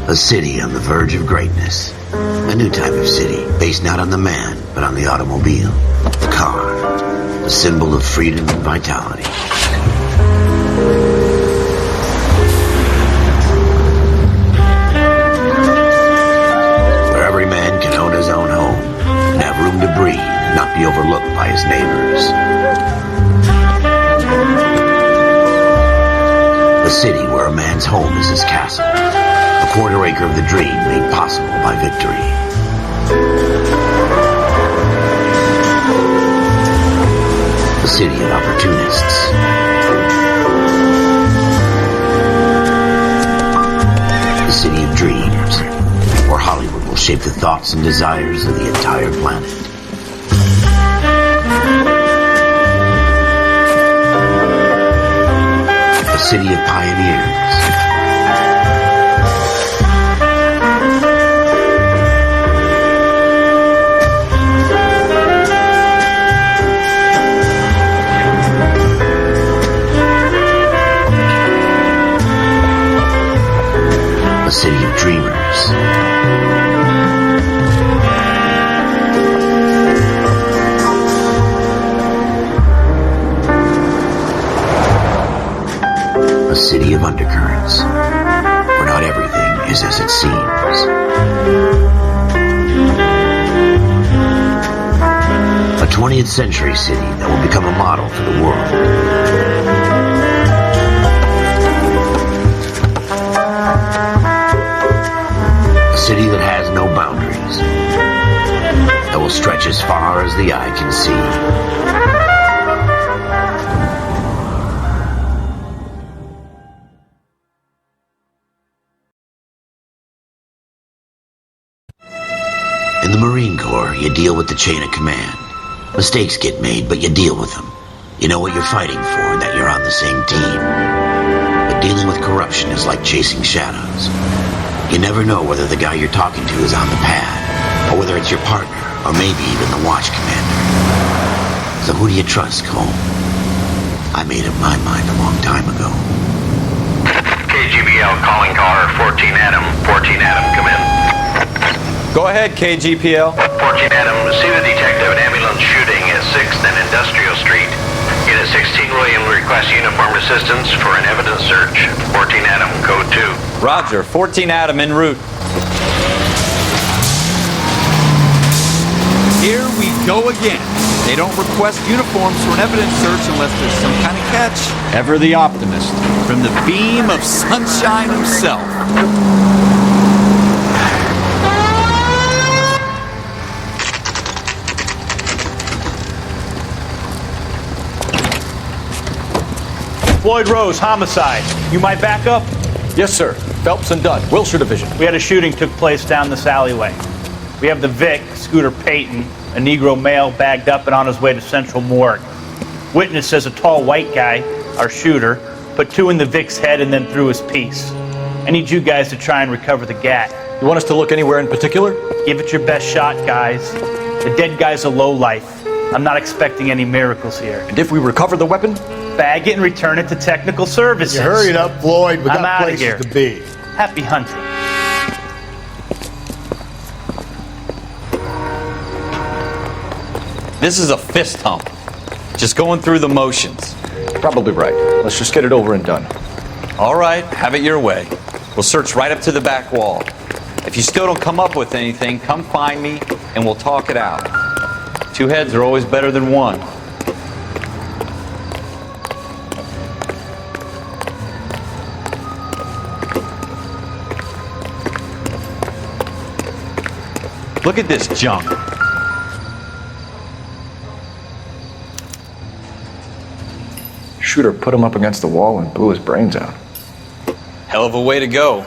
A city on the verge of greatness. A new type of city, based not on the man, but on the automobile. The car. The symbol of freedom and vitality. Where every man can own his own home and have room to breathe and not be overlooked by his neighbors. A city where a man's home is his castle. A quarter acre of the dream made possible by victory. A city of opportunists. A city of dreams, where Hollywood will shape the thoughts and desires of the entire planet. A city of pioneers. A city of dreamers. A city of undercurrents, where not everything is as it seems. A 20th century city that will become a model for the world. A city that has no boundaries, that will stretch as far as the eye can see. In the Marine Corps, you deal with the chain of command. Mistakes get made, but you deal with them. You know what you're fighting for, that you're on the same team. But dealing with corruption is like chasing shadows. You never know whether the guy you're talking to is on the pad, or whether it's your partner, or maybe even the watch commander. So who do you trust, Cole? I made up my mind a long time ago. KGBL calling caller 14 Adam. 14 Adam, come in. Go ahead, KGPL. 14 Adam, see the detective, an ambulance shooting at 6th and Industrial Street. Unit 16 William requests uniformed assistance for an evidence search. 14 Adam, code 2. Roger, 14 Adam en route. Here we go again. They don't request uniforms for an evidence search unless there's some kind of catch. Ever the optimist. From the beam of sunshine himself. Floyd Rose, homicide. You might back up? Yes, sir. Phelps and Dunn, Wilshire Division. We had a shooting took place down this alleyway. We have the Vic, Scooter Payton, a Negro male bagged up and on his way to Central Morgue. Witness says a tall white guy, our shooter, put 2 in the Vic's head and then threw his piece. I need you guys to try and recover the gat. You want us to look anywhere in particular? Give it your best shot, guys. The dead guy's a lowlife. I'm not expecting any miracles here. And if we recover the weapon? Bag it and return it to technical services. You hurry it up, Floyd. We I'm got outta places here. to be. Happy hunting. This is a fist hump. Just going through the motions. Probably right. Let's just get it over and done. All right, have it your way. We'll search right up to the back wall. If you still don't come up with anything, come find me and we'll talk it out. 2 heads are always better than 1. Look at this junk. Shooter put him up against the wall and blew his brains out. Hell of a way to go.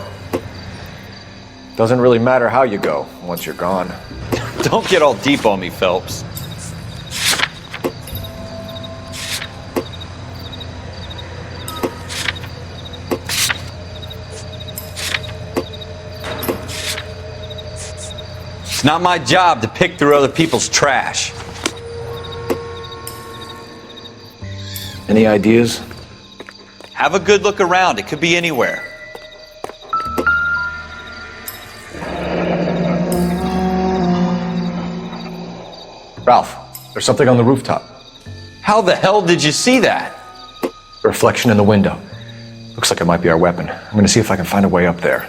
Doesn't really matter how you go once you're gone. Don't get all deep on me, Phelps. It's not my job to pick through other people's trash. Any ideas? Have a good look around. It could be anywhere. Ralph, there's something on the rooftop. How the hell did you see that? A reflection in the window. Looks like it might be our weapon. I'm gonna see if I can find a way up there.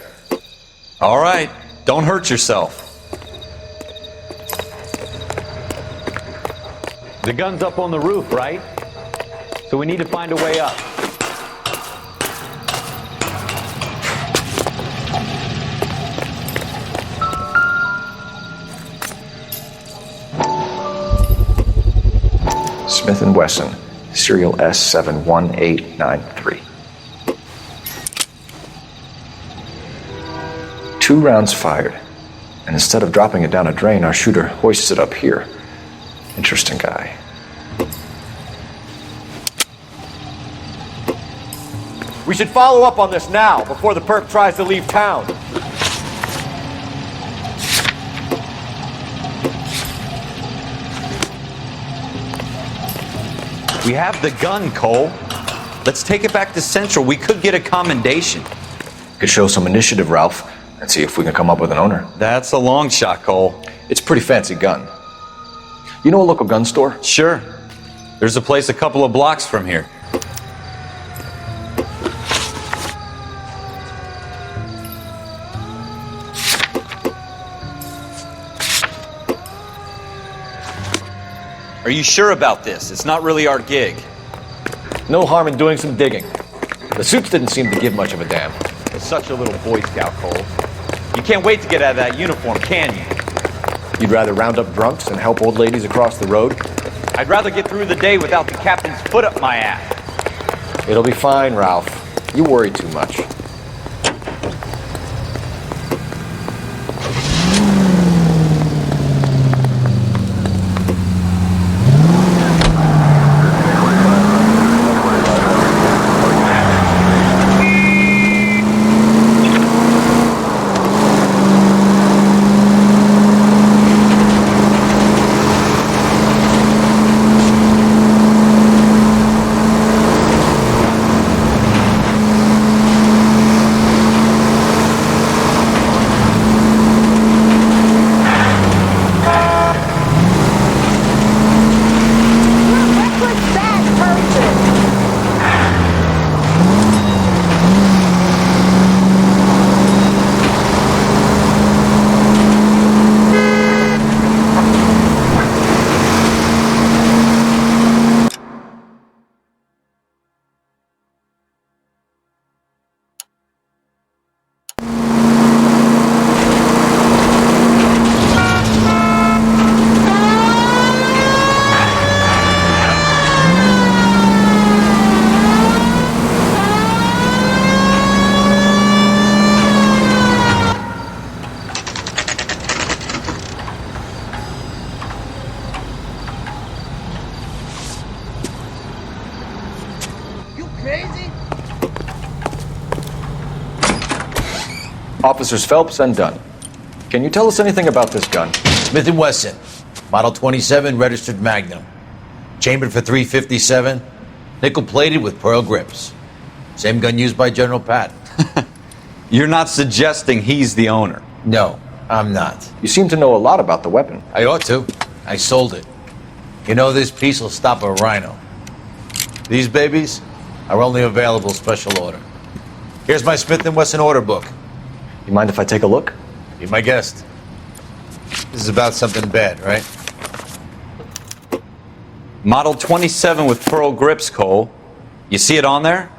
All right, don't hurt yourself. The gun's up on the roof, right? So we need to find a way up. Smith & Wesson, serial S71893. 2 rounds fired, and instead of dropping it down a drain, our shooter hoists it up here. Interesting guy. We should follow up on this now, before the perp tries to leave town. We have the gun, Cole. Let's take it back to Central. We could get a commendation. Could show some initiative, Ralph, and see if we can come up with an owner. That's a long shot, Cole. It's a pretty fancy gun. You know a local gun store? Sure. There's a place a couple of blocks from here. Are you sure about this? It's not really our gig. No harm in doing some digging. The suits didn't seem to give much of a damn. Such a little Boy Scout, Cole. You can't wait to get out of that uniform, can you? You'd rather round up drunks and help old ladies across the road? I'd rather get through the day without the captain's foot up my ass. It'll be fine, Ralph. You worry too much. Officers Phelps and Dunn. Can you tell us anything about this gun? Smith & Wesson, Model 27, registered Magnum. Chambered for .357, nickel-plated with pearl grips. Same gun used by General Patton. You're not suggesting he's the owner? No, I'm not. You seem to know a lot about the weapon. I ought to. I sold it. You know, this piece will stop a rhino. These babies are only available special order. Here's my Smith & Wesson order book. You mind if I take a look? Be my guest. This is about something bad, right? Model 27 with pearl grips, Cole. You see it on there?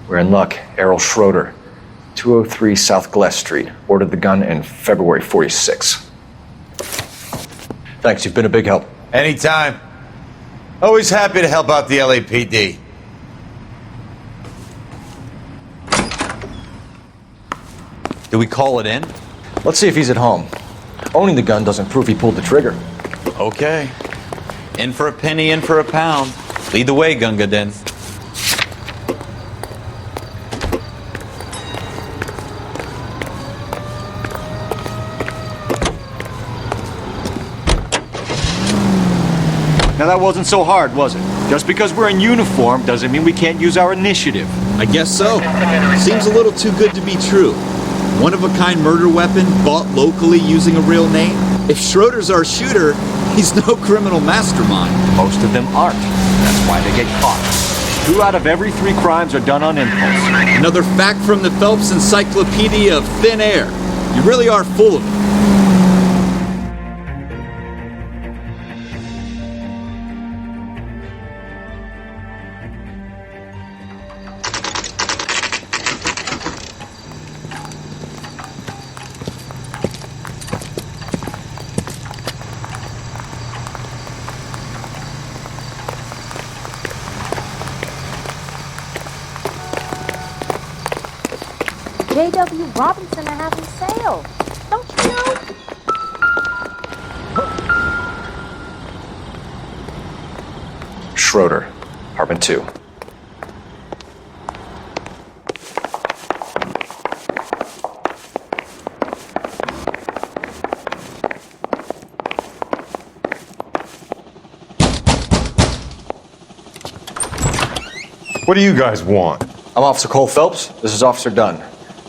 We're in luck. Errol Schroeder, 203 South Gless Street. Ordered the gun in February '46. Thanks, you've been a big help. Anytime. Always happy to help out the LAPD. Do we call it in? Let's see if he's at home. Owning the gun doesn't prove he pulled the trigger. Okay. In for a penny, in for a pound. Lead the way, Gunga Din. Now that wasn't so hard, was it? Just because we're in uniform doesn't mean we can't use our initiative. I guess so. Seems a little too good to be true. One-of-a-kind murder weapon bought locally using a real name? If Schroeder's our shooter, he's no criminal mastermind. Most of them aren't. That's why they get caught. 2 out of every 3 crimes are done on impulse. Another fact from the Phelps Encyclopedia of Thin Air. You really are full of it. J.W. Robinson are having sale. Don't you know? Schroeder, apartment 2. What do you guys want? I'm Officer Cole Phelps. This is Officer Dunn,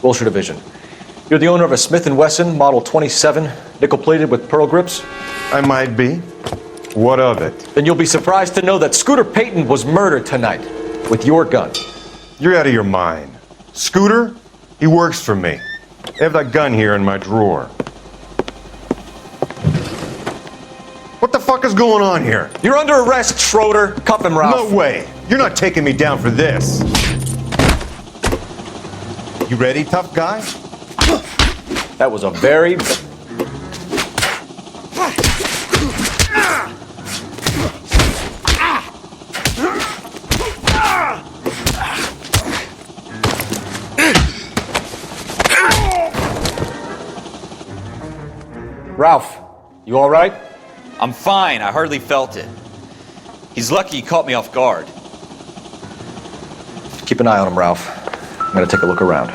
Wilshire Division. You're the owner of a Smith & Wesson Model 27, nickel-plated with pearl grips? I might be. What of it? Then you'll be surprised to know that Scooter Payton was murdered tonight with your gun. You're out of your mind. Scooter? He works for me. I have that gun here in my drawer. What the fuck is going on here? You're under arrest, Schroeder. Cuff him, Ralph. No way. You're not taking me down for this. You ready, tough guy? That was a very... Ralph, you all right? I'm fine. I hardly felt it. He's lucky he caught me off guard. Keep an eye on him, Ralph. I'm gonna take a look around.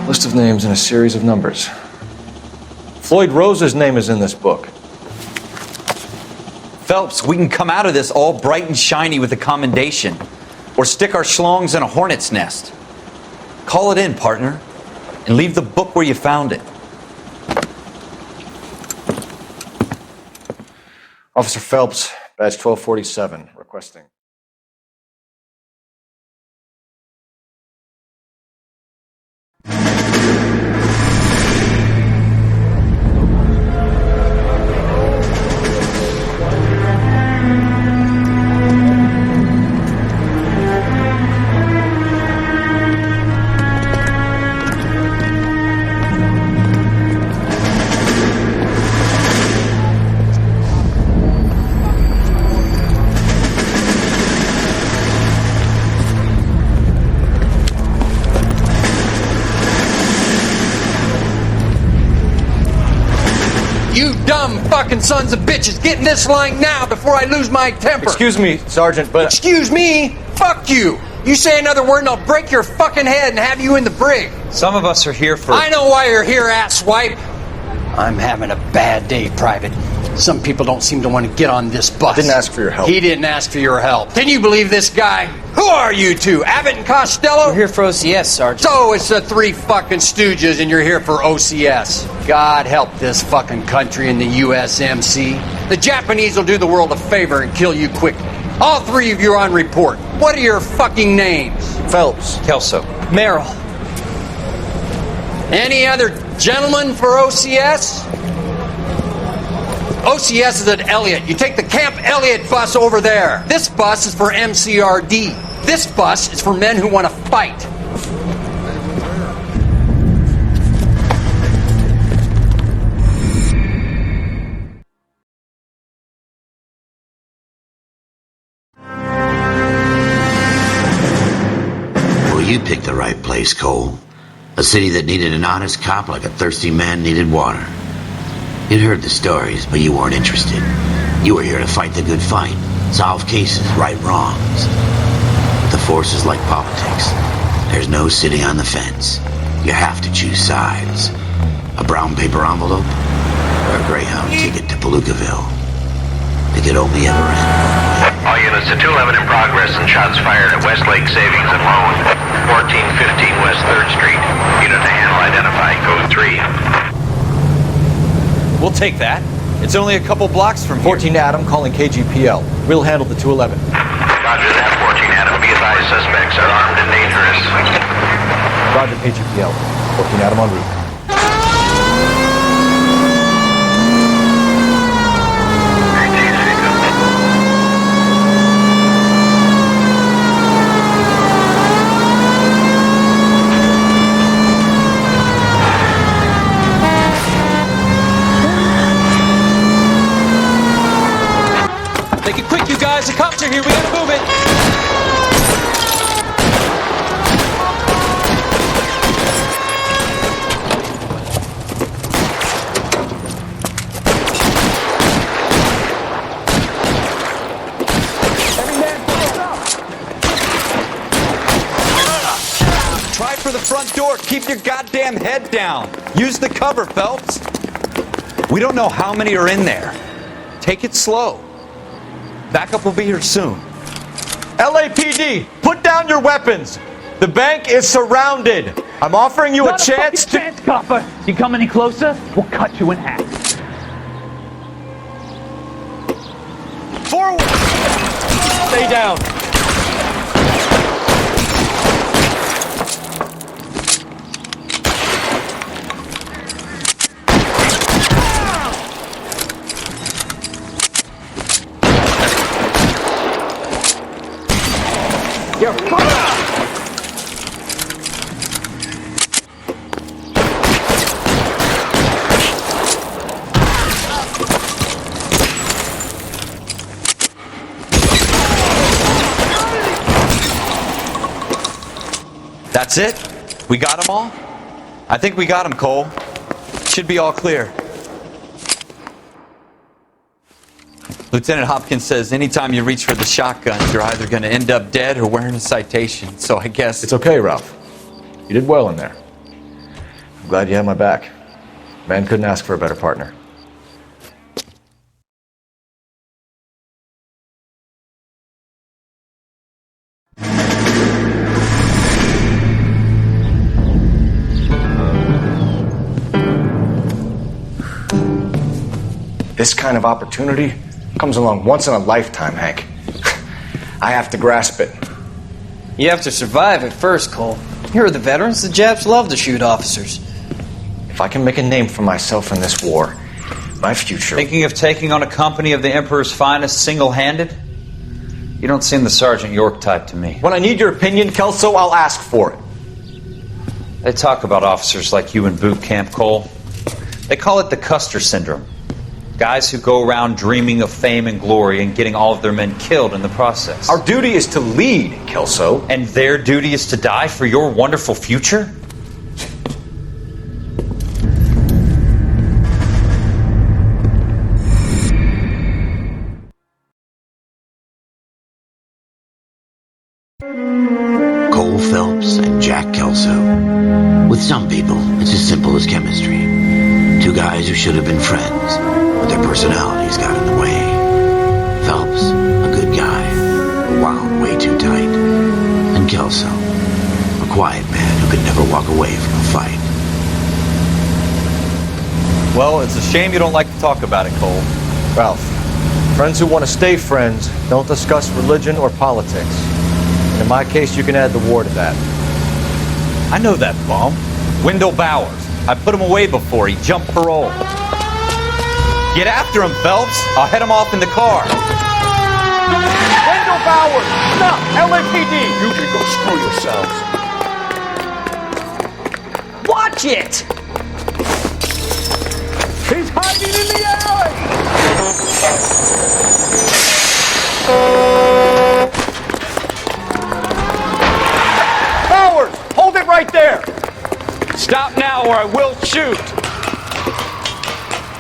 List of names and a series of numbers. Floyd Rose's name is in this book. Phelps, we can come out of this all bright and shiny with a commendation. Or stick our schlongs in a hornet's nest. Call it in, partner. And leave the book where you found it. Officer Phelps, badge 1247, requesting. You dumb fucking sons of bitches, get in this line now before I lose my temper. Excuse me, Sergeant, but... Excuse me? Fuck you. You say another word and I'll break your fucking head and have you in the brig. Some of us are here for... I know why you're here, asswipe. I'm having a bad day, Private. Some people don't seem to want to get on this bus. Didn't ask for your help. He didn't ask for your help. Can you believe this guy? Who are you two? Abbott and Costello? We're here for OCS, Sergeant. So it's the 3 fucking stooges and you're here for OCS. God help this fucking country and the USMC. The Japanese will do the world a favor and kill you quickly. All 3 of you are on report. What are your fucking names? Phelps. Kelso. Merrill. Any other gentlemen for OCS? OCS is at Elliott. You take the Camp Elliott bus over there. This bus is for MCRD. This bus is for men who want to fight. Well, you picked the right place, Cole. A city that needed an honest cop like a thirsty man needed water. You'd heard the stories, but you weren't interested. You were here to fight the good fight, solve cases, right wrongs. But the force is like politics. There's no sitting on the fence. You have to choose sides. A brown paper envelope or a Greyhound ticket to Palookaville. It could only ever end one way. All units to 211 in progress and shots fired at Westlake Savings and Loan, 1415 West 3rd Street. Unit to handle identified, code 3. We'll take that. It's only a couple blocks from here. 14 Adam calling KGPL. We'll handle the 211. Roger that, 14 Adam. Be advised, suspects are armed and dangerous. Roger KGPL. 14 Adam en route. Make it quick, you guys. The cops are here. We gotta move it. Try for the front door. Keep your goddamn head down. Use the cover, Phelps. We don't know how many are in there. Take it slow. Backup will be here soon. LAPD, put down your weapons. The bank is surrounded. I'm offering you a chance to... chance, copper. You come any closer, we'll cut you in half. Forward! Stay down. That's it? We got them all? I think we got them, Cole. Should be all clear. Lieutenant Hopkins says anytime you reach for the shotguns, you're either going to end up dead or wearing a citation. So I guess... It's okay, Ralph. You did well in there. I'm glad you had my back. Man couldn't ask for a better partner. This kind of opportunity comes along once in a lifetime, Hank. I have to grasp it. You have to survive at first, Cole. Here are the veterans. The Japs love to shoot officers. If I can make a name for myself in this war, my future... Thinking of taking on a company of the Emperor's finest single-handed? You don't seem the Sergeant York type to me. When I need your opinion, Kelso, I'll ask for it. They talk about officers like you in boot camp, Cole. They call it the Custer Syndrome. Guys who go around dreaming of fame and glory and getting all of their men killed in the process. Our duty is to lead, Kelso. And their duty is to die for your wonderful future? Cole Phelps and Jack Kelso. With some people, it's as simple as chemistry. Two guys who should have been friends, but their personalities got in the way. Phelps, a good guy, wound way too tight. And Kelso, a quiet man who could never walk away from a fight. Well, it's a shame you don't like to talk about it, Cole. Ralph, friends who want to stay friends don't discuss religion or politics. And in my case, you can add the war to that. I know that bum. Wendell Bowers. I put him away before he jumped parole. Get after him, Phelps. I'll head him off in the car. Wendell Bowers! Stop! LAPD! You can go screw yourselves. Watch it! He's hiding in the alley! Bowers! Hold it right there! Stop now or I will shoot!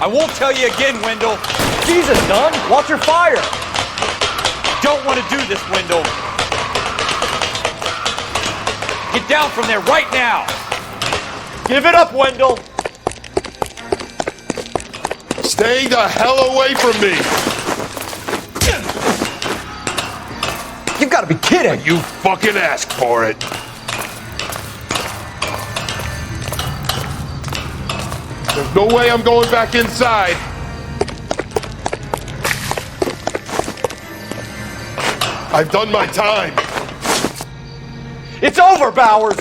I won't tell you again, Wendell. Jesus, Dunn! Watch your fire! Don't want to do this, Wendell. Get down from there right now! Give it up, Wendell! Stay the hell away from me! You've got to be kidding! You fucking asked for it! There's no way I'm going back inside! I've done my time! It's over, Bowers!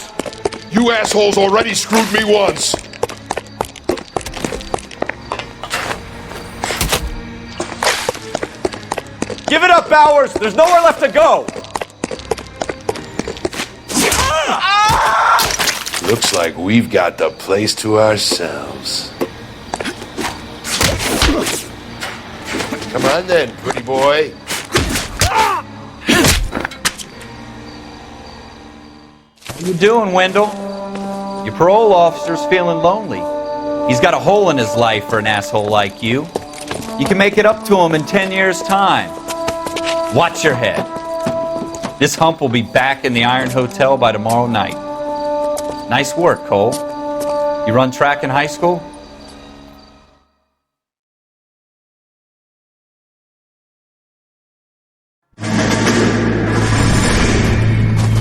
You assholes already screwed me once! Give it up, Bowers! There's nowhere left to go! Looks like we've got the place to ourselves. Come on then, pretty boy. What are you doing, Wendell? Your parole officer's feeling lonely. He's got a hole in his life for an asshole like you. You can make it up to him in 10 years' time. Watch your head. This hump will be back in the Iron Hotel by tomorrow night. Nice work, Cole. You run track in high school?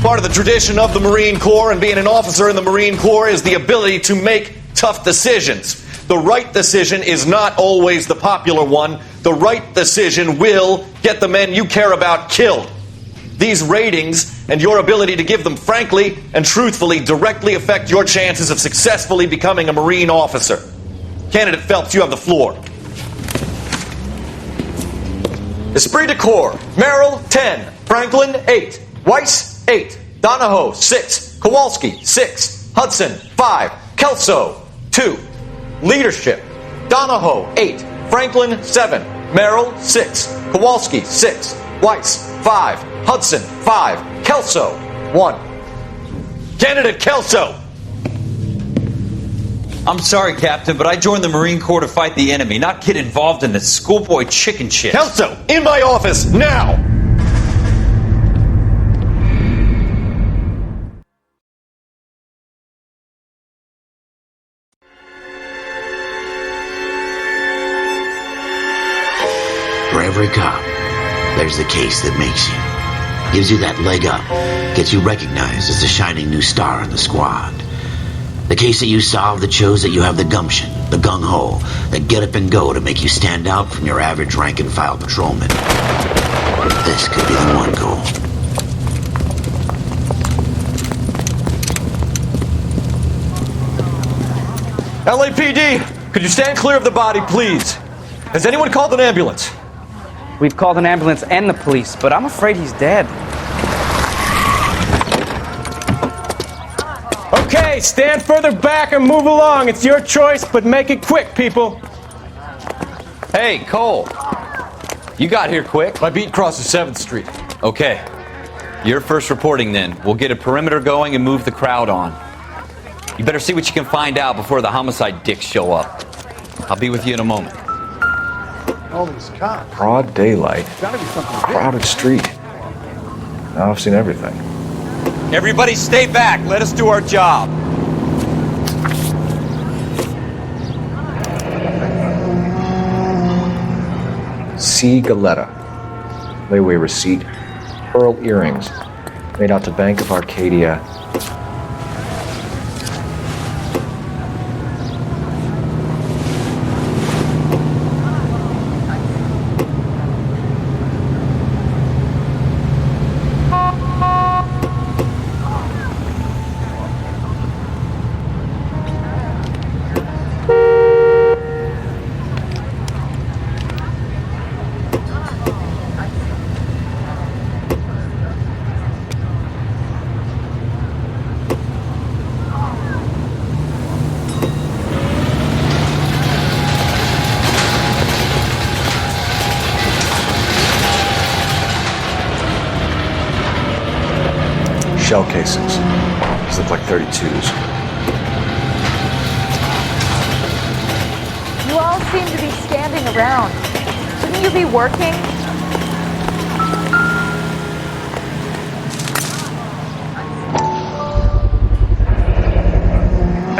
Part of the tradition of the Marine Corps and being an officer in the Marine Corps is the ability to make tough decisions. The right decision is not always the popular one. The right decision will get the men you care about killed. These ratings and your ability to give them frankly and truthfully directly affect your chances of successfully becoming a Marine officer. Candidate Phelps, you have the floor. Esprit de Corps, Merrill, 10. Franklin, 8. Weiss, 8. Donahoe, 6. Kowalski, 6. Hudson, 5. Kelso, 2. Leadership, Donahoe, 8. Franklin, 7. Merrill, 6. Kowalski, 6. Weiss, 5. Hudson, 5. Kelso, 1. Candidate Kelso! I'm sorry, Captain, but I joined the Marine Corps to fight the enemy, not get involved in this schoolboy chicken shit. Kelso, in my office, now! For every cop, there's the case that makes you. Gives you that leg up, gets you recognized as the shining new star in the squad. The case that you solve that shows that you have the gumption, the gung-ho, that get up and go to make you stand out from your average rank-and-file patrolman. This could be the one, Cole. LAPD, could you stand clear of the body, please? Has anyone called an ambulance? We've called an ambulance and the police, but I'm afraid he's dead. Okay, stand further back and move along. It's your choice, but make it quick, people. Hey, Cole. You got here quick. My beat crosses 7th Street. Okay. You're first reporting then. We'll get a perimeter going and move the crowd on. You better see what you can find out before the homicide dicks show up. I'll be with you in a moment. All these cops. Broad daylight. Gotta be something Crowded street. Now I've seen everything. Everybody stay back. Let us do our job. C. Galetta. Layaway receipt. Pearl earrings. Made out to Bank of Arcadia. Shell casings. These look like 32s. You all seem to be standing around. Shouldn't you be working?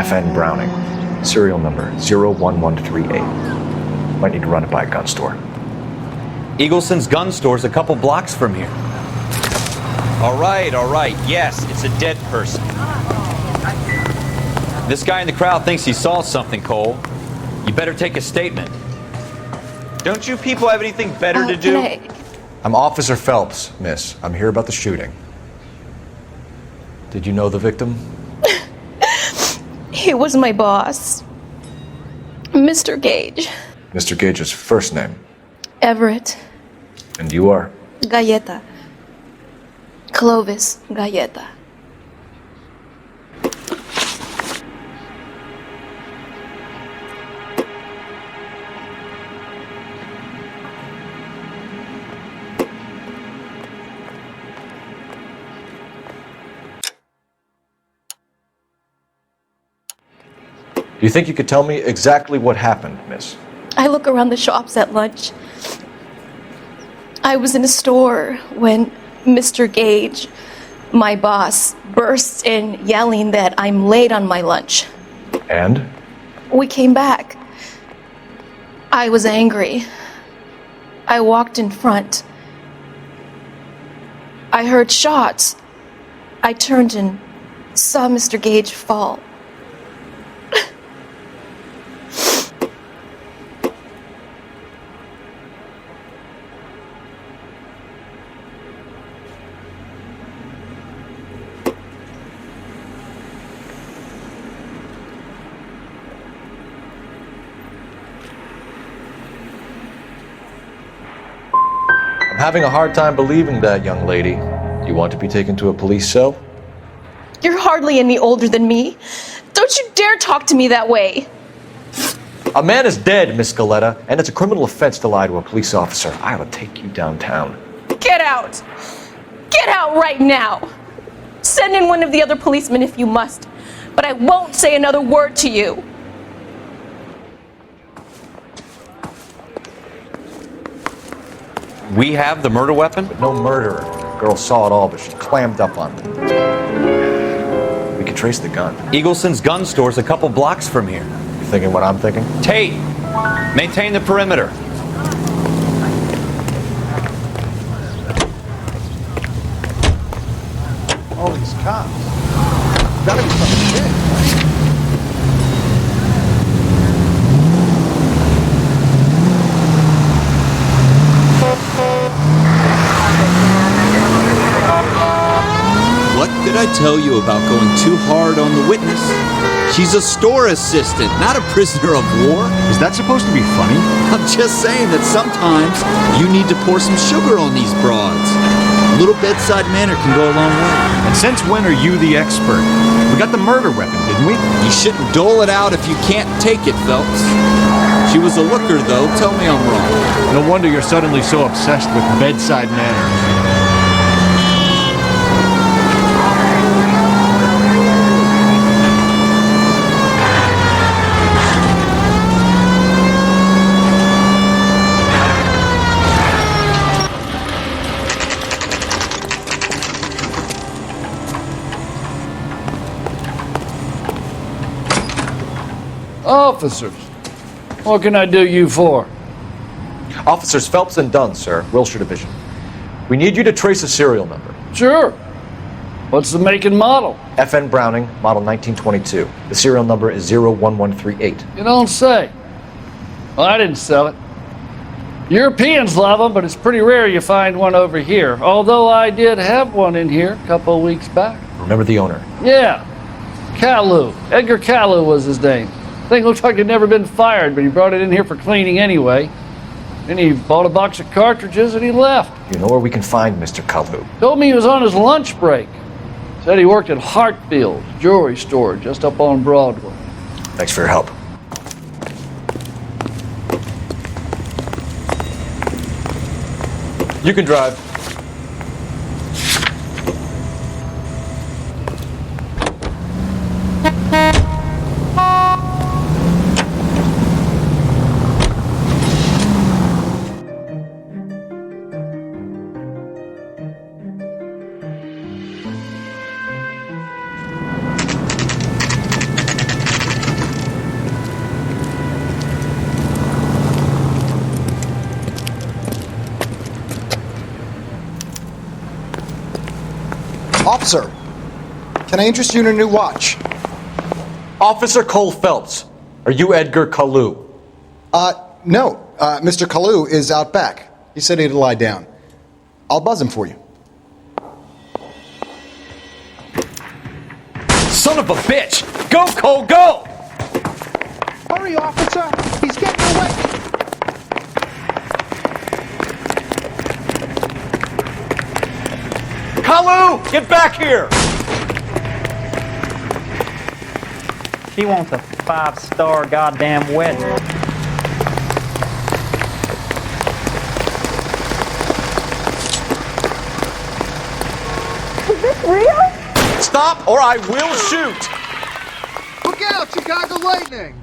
FN Browning. Serial number 01138. Might need to run it by a gun store. Eagleson's gun store's a couple blocks from here. All right. Yes, it's a dead person. This guy in the crowd thinks he saw something, Cole. You better take a statement. Don't you people have anything better to do? I'm Officer Phelps, miss. I'm here about the shooting. Did you know the victim? He was my boss, Mr. Gage. Mr. Gage's first name. Everett. And you are? Galleta. Clovis Galleta. Do you think you could tell me exactly what happened, miss? I look around the shops at lunch. I was in a store when Mr. Gage, my boss, bursts in yelling that I'm late on my lunch. And? We came back. I was angry. I walked in front. I heard shots. I turned and saw Mr. Gage fall. I'm having a hard time believing that, young lady. You want to be taken to a police cell? You're hardly any older than me. Don't you dare talk to me that way. A man is dead, Miss Galletta, and it's a criminal offense to lie to a police officer. I will take you downtown. Get out! Get out right now! Send in one of the other policemen if you must, but I won't say another word to you. We have the murder weapon? But no murderer. The girl saw it all, but she clammed up on me. We could trace the gun. Eagleson's gun store's a couple blocks from here. You thinking what I'm thinking? Tate, maintain the perimeter. All these cops. Gotta be something big, right? What did I tell you about going too hard on the witness? She's a store assistant, not a prisoner of war. Is that supposed to be funny? I'm just saying that sometimes you need to pour some sugar on these broads. A little bedside manner can go a long way. And since when are you the expert? We got the murder weapon, didn't we? You shouldn't dole it out if you can't take it, Phelps. She was a looker, though. Tell me I'm wrong. No wonder you're suddenly so obsessed with bedside manner. Officers, what can I do you for? Officers Phelps and Dunn, sir, Wilshire Division. We need you to trace a serial number. Sure. What's the make and model? FN Browning, model 1922. The serial number is 01138. You don't say. Well, I didn't sell it. Europeans love them, but it's pretty rare you find one over here. Although I did have one in here a couple of weeks back. Remember the owner? Yeah. Caillou. Edgar Caillou was his name. Thing looked like he'd never been fired, but he brought it in here for cleaning anyway. Then he bought a box of cartridges and he left. You know where we can find Mr. Caillou? Told me he was on his lunch break. Said he worked at Hartfield's jewelry store just up on Broadway. Thanks for your help. You can drive. Officer, can I interest you in a new watch? Officer Cole Phelps, are you Edgar Kalu? No. Mr. Kalu is out back. He said he'd lie down. I'll buzz him for you. Son of a bitch! Go, Cole, go! Hurry, officer! He's getting away! Kalu, get back here! She wants a 5-star goddamn wedding. Is this real? Stop or I will shoot! Look out, Chicago Lightning!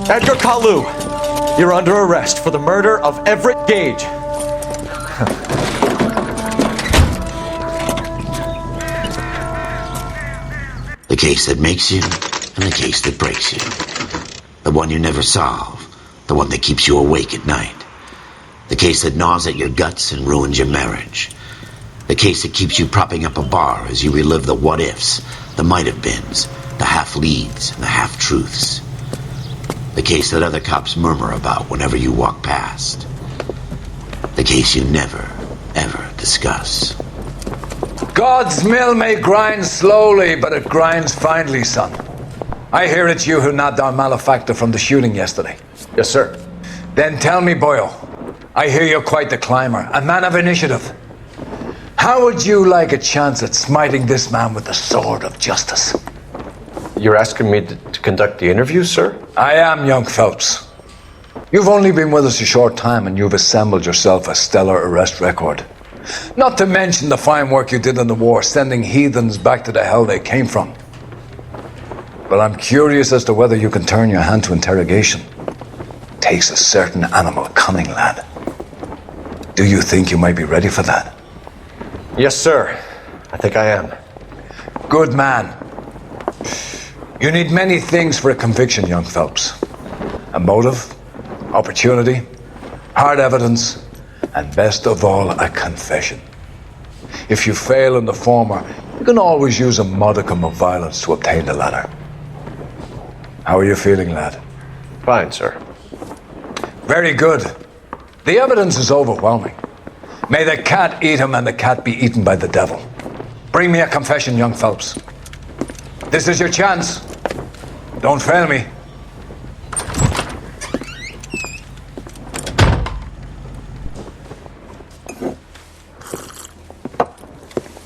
Edgar Kalu, you're under arrest for the murder of Everett Gage. The case that makes you and the case that breaks you. The one you never solve. The one that keeps you awake at night. The case that gnaws at your guts and ruins your marriage. The case that keeps you propping up a bar as you relive the what-ifs, the might-have-beens, the half-leads, and the half-truths. The case that other cops murmur about whenever you walk past. The case you never, ever discuss. God's mill may grind slowly, but it grinds finely, son. I hear it's you who nabbed our malefactor from the shooting yesterday. Yes, sir. Then tell me, Boyle, I hear you're quite the climber, a man of initiative. How would you like a chance at smiting this man with the sword of justice? You're asking me to conduct the interview, sir? I am, young Phelps. You've only been with us a short time and you've assembled yourself a stellar arrest record. Not to mention the fine work you did in the war, sending heathens back to the hell they came from. But I'm curious as to whether you can turn your hand to interrogation. Takes a certain animal cunning, lad. Do you think you might be ready for that? Yes, sir. I think I am. Good man. You need many things for a conviction, young Phelps. A motive, opportunity, hard evidence, and best of all, a confession. If you fail in the former, you can always use a modicum of violence to obtain the latter. How are you feeling, lad? Fine, sir. Very good. The evidence is overwhelming. May the cat eat him and the cat be eaten by the devil. Bring me a confession, young Phelps. This is your chance. Don't fail me.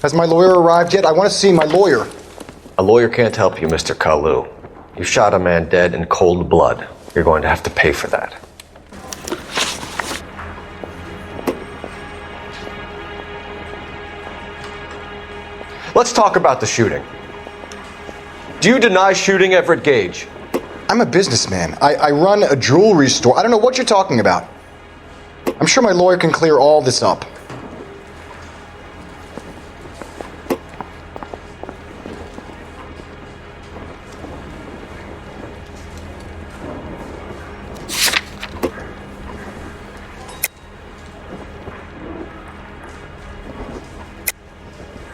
Has my lawyer arrived yet? I want to see my lawyer. A lawyer can't help you, Mr. Kalu. You shot a man dead in cold blood. You're going to have to pay for that. Let's talk about the shooting. Do you deny shooting Everett Gage? I'm a businessman. I run a jewelry store. I don't know what you're talking about. I'm sure my lawyer can clear all this up.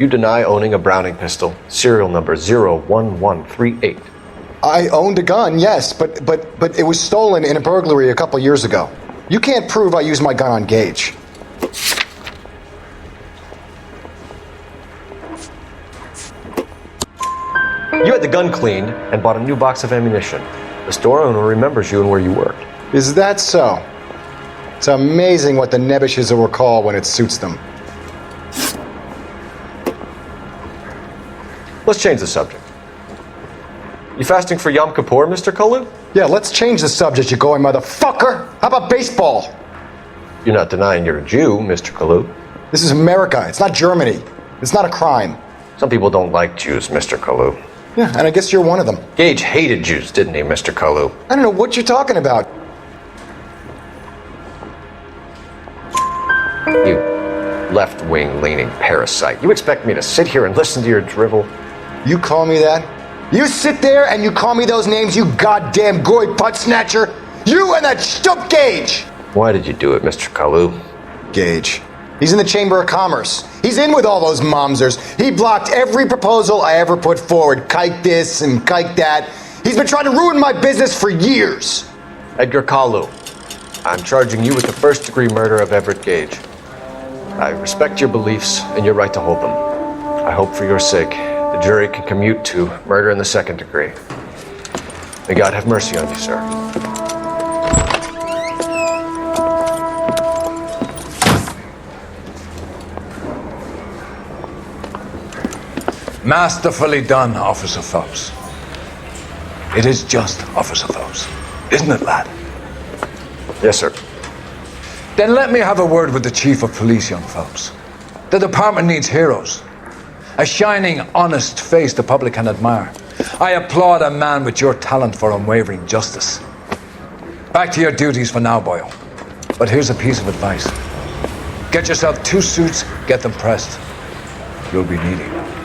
You deny owning a Browning pistol, serial number 01138. I owned a gun, yes, but it was stolen in a burglary a couple years ago. You can't prove I used my gun on Gage. You had the gun cleaned and bought a new box of ammunition. The store owner remembers you and where you worked. Is that so? It's amazing what the nebbishes will recall when it suits them. Let's change the subject. You fasting for Yom Kippur, Mr. Kalu? Yeah, let's change the subject, you going motherfucker. How about baseball? You're not denying you're a Jew, Mr. Kalu. This is America. It's not Germany. It's not a crime. Some people don't like Jews, Mr. Kalu. Yeah, and I guess you're one of them. Gage hated Jews, didn't he, Mr. Kalu? I don't know what you're talking about. You left-wing leaning parasite. You expect me to sit here and listen to your drivel? You call me that? You sit there and you call me those names, you goddamn goy putt snatcher? You and that stump Gage! Why did you do it, Mr. Kalu? Gage. He's in the Chamber of Commerce. He's in with all those momsers. He blocked every proposal I ever put forward. Kike this and kike that. He's been trying to ruin my business for years. Edgar Kalu, I'm charging you with the first-degree murder of Everett Gage. I respect your beliefs and your right to hold them. I hope for your sake the jury can commute to murder in the second degree. May God have mercy on you, sir. Masterfully done, Officer Phelps. It is just Officer Phelps, isn't it, lad? Yes, sir. Then let me have a word with the Chief of Police, young Phelps. The department needs heroes. A shining, honest face the public can admire. I applaud a man with your talent for unwavering justice. Back to your duties for now, boyo. But here's a piece of advice. Get yourself 2 suits, get them pressed. You'll be needing them.